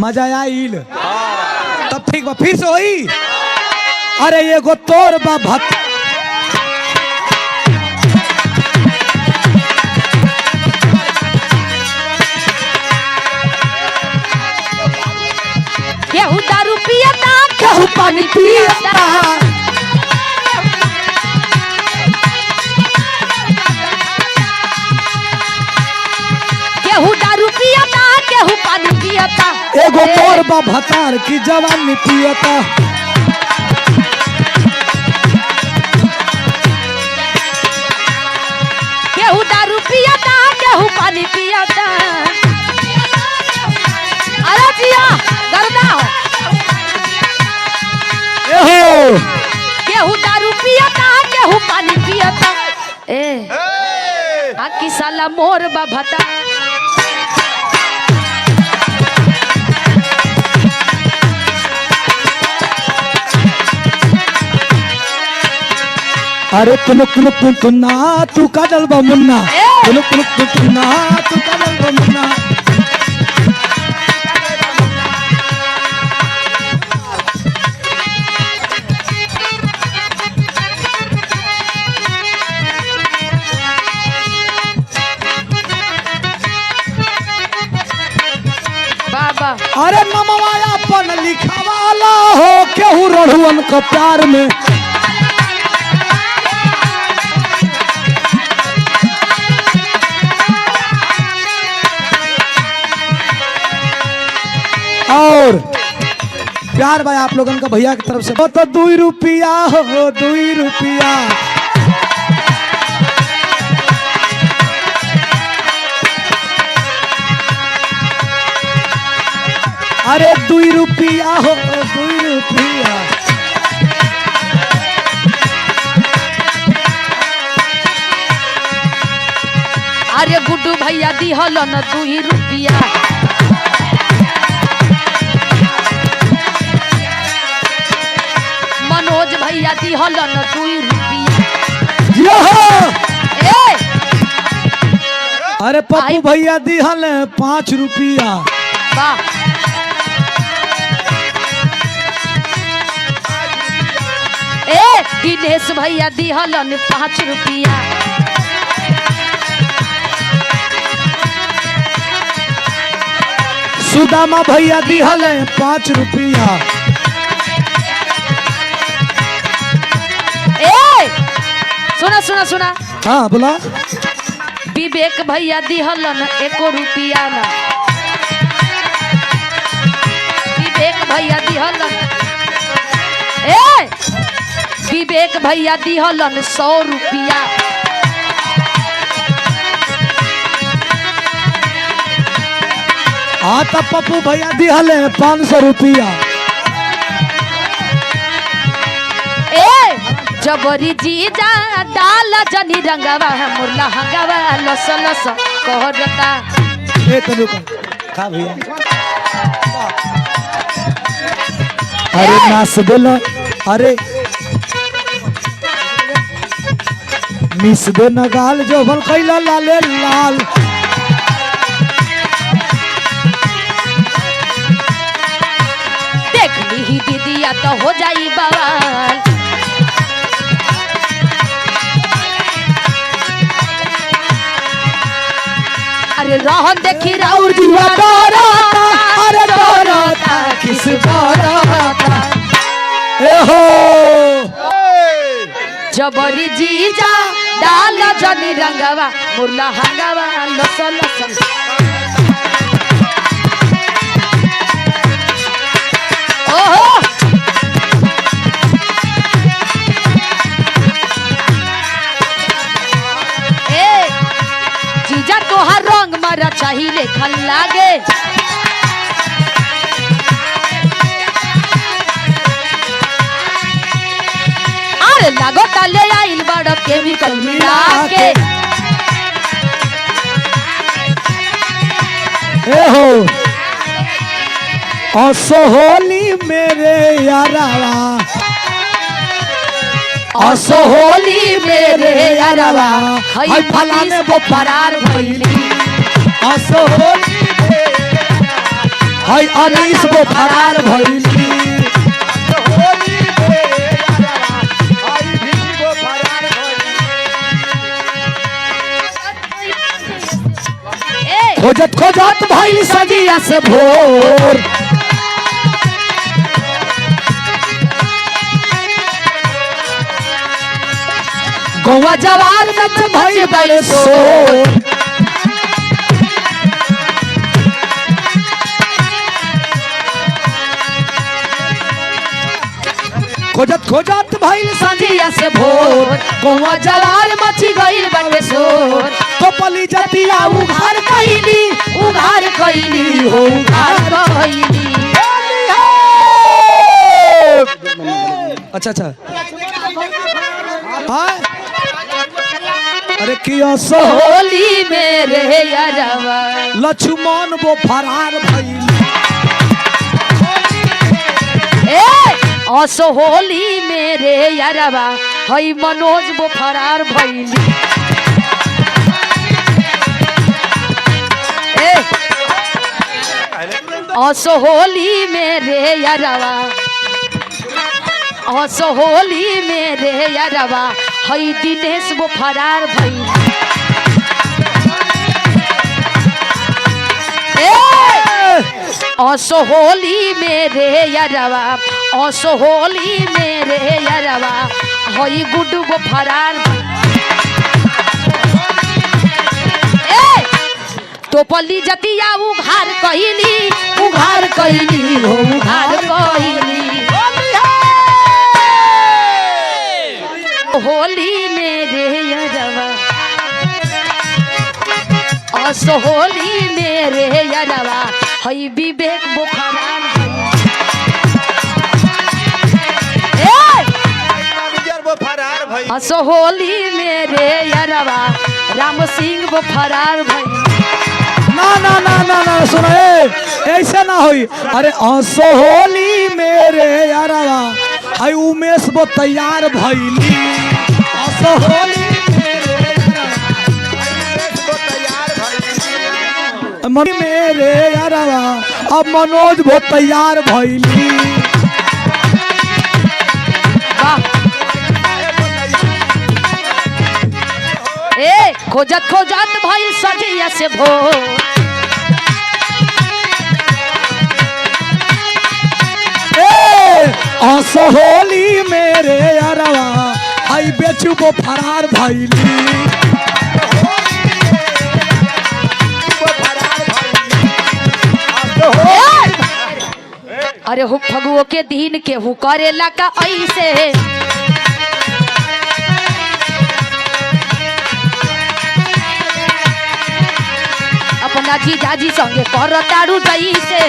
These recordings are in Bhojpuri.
मजा आइल तब ठीक बा फिर से होई। अरे एगो तोर बा भत केहू दारू पियता केहू पानी पियता केहू दारू पियता केहू पानी पियता एगो तोर बा भतार की जवानी पियता। केहू दारू पियता केहू पानी पियता। अरे जिया गर्दा हो एहो केहू दारू पियता केहू पानी पियता। ए आकी साला मोर बा भता अरे तुनुक तू काजल बा मुन्ना तुनुक तू काजल बा मुन्ना। बाबा अरे नमवाया पन लिखावाला हो केहू रढ़ुअन का प्यार में। और प्यार भाई आप लोगन का भैया की तरफ से तो 2 रुपया हो 2 रुपया। अरे 2 रुपया हो 2 रुपया। अरे गुड्डू भैया दिहलन 2 रुपया। मनोज भैया दिहलन 2 रुपया। ए अरे पप्पू भैया दिहल 5 रुपया। वाह ए दिनेश भैया दिहलन 5 रुपया। सुदामा भैया दिहल 5 रुपया। ए सुना सुना सुना हाँ बोला। विवेक भैया दिहलन 1 रुपया ना। विवेक भैया दिहलन ए विवेक भैया दिहलन 100 रुपया। हाँ तब पप्पू भैया दिहल 500 रुपया। ए जबरी जीजा डाल जनी रंगवा मुरला हंगवा लस लस कहरता। ए तनु का भैया अरे नाच देला। अरे मिस दे नगाल जो भल कैला लाले लाल। देख ली दीदिया तो हो जाई बवाल। अरे रोहन देखी राउर जीवा डरता अरे डरता किस डरता। ए हो जबरी जीजा डाल जनी रंगवा मुरला हंगवा लस लस। ओहो ए जीजा तोहार रंग मारा चाहिए खल लागे। अरे लागो ताले आइल बड़ केमिकल मिला के। ए हो असोहोली मेरे यारावा असोहोली मेरे यारावा हई फलाने वो फरार भइली। असोहोली हाय अनीस वो फरार भइली खोजत खोजत भइल सजिया से भोर गौवा जवार नच भइल बड़े शोर खोजत खोजत भइल सजिया से भोर गौवा जवार मची गइल बड़े शोर कपली जतिया उघार कइली हो उघार कइली अच्छा हाँ अरे किया होली मेरे यारवा लक्ष्मण वो फरार भइल असो होली मेरे यारवा हई मनोज वो फरार भइल असो होली मेरे यारवा असो होली मेरे यारवा हई दिनेश वो फरार भइल असो होली मेरे यारवा असो होली मेरे यारवा हई गुड्डू वो फरार टोपली जतिया उघार कइली हो उघार कइली होली मेरे यारवा असो होली मेरे यारवा हई विवेक वो फरार असो होली मेरे यारवा राम सिंह वो फरार भइल ना सुनो ऐसे ना होई अरे असो होली मेरे यारवा हाय उमेश वो तैयार भइली असो होली मेरे यारवा अब मनोज वो तैयार भइली खोजत खोजत भइल सजिया से भोर असो होली मेरे यारवा आई बेचू वो फरार भइली अरे हो फगुओ के दिन के हु करेला का ऐसे अपना जीजाजी संगे कर तारू जैसे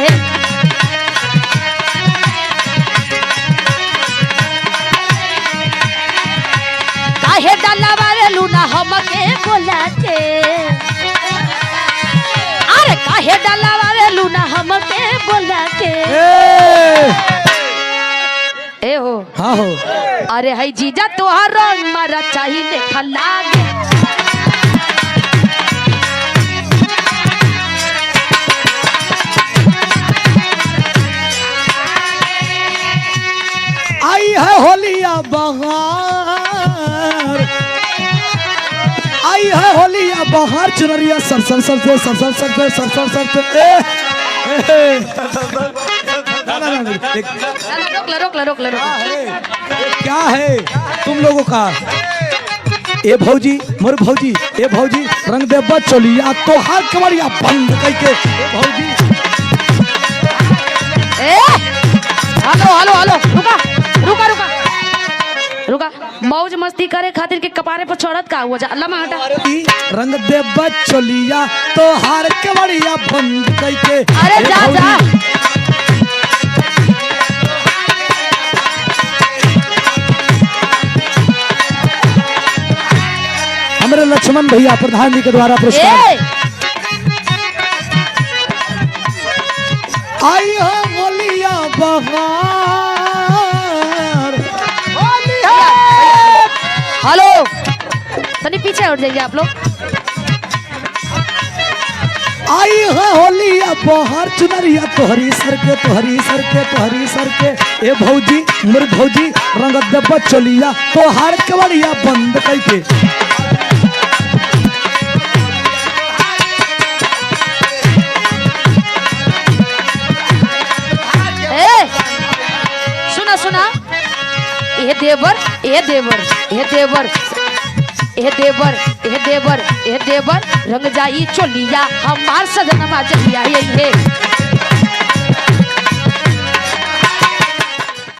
काहे डाला बारे लूना हमके बोला के अरे काहे डाला बारे लूना हमके बोला के ए हो हाँ हो अरे हई जीजा तोहर रंग मारा चाहिए देखा लागे आई है होलिया बहार आई है होलिया बहार चुनरिया सरसर सरसर सरसर सरसर सरसर सरसर रोक लो क्या है तुम लोगों का ए भौजी मोर भौजी ए भौजी रंग दे बचोलिया तो हाथ कमरिया बंद करके भौजी हेलो रुका मौज मस्ती करे खातिर के कपारे पर चढ़त का हुआ जा अल्लाह मा हटा रंग दे बचोलिया तो हार कमरिया बंद करके अरे जा हमारे लक्ष्मण भैया प्रधान जी के द्वारा पुरस्कार आई हो बोलिया बहार हेलो तनी पीछे हट जाइए आप लोग आई है होली बहर चुनरिया तोहरी सर के तोहरी सर के तोहरी सर के ए भौजी मोर भौजी रंग देव चोलिया तोहार कवड़िया बंद करके सुना सुना ए देवर ए देवर ए देवर ए देवर ए देवर ए देवर रंग जाई चोलिया हमार सजनमा चलिया ये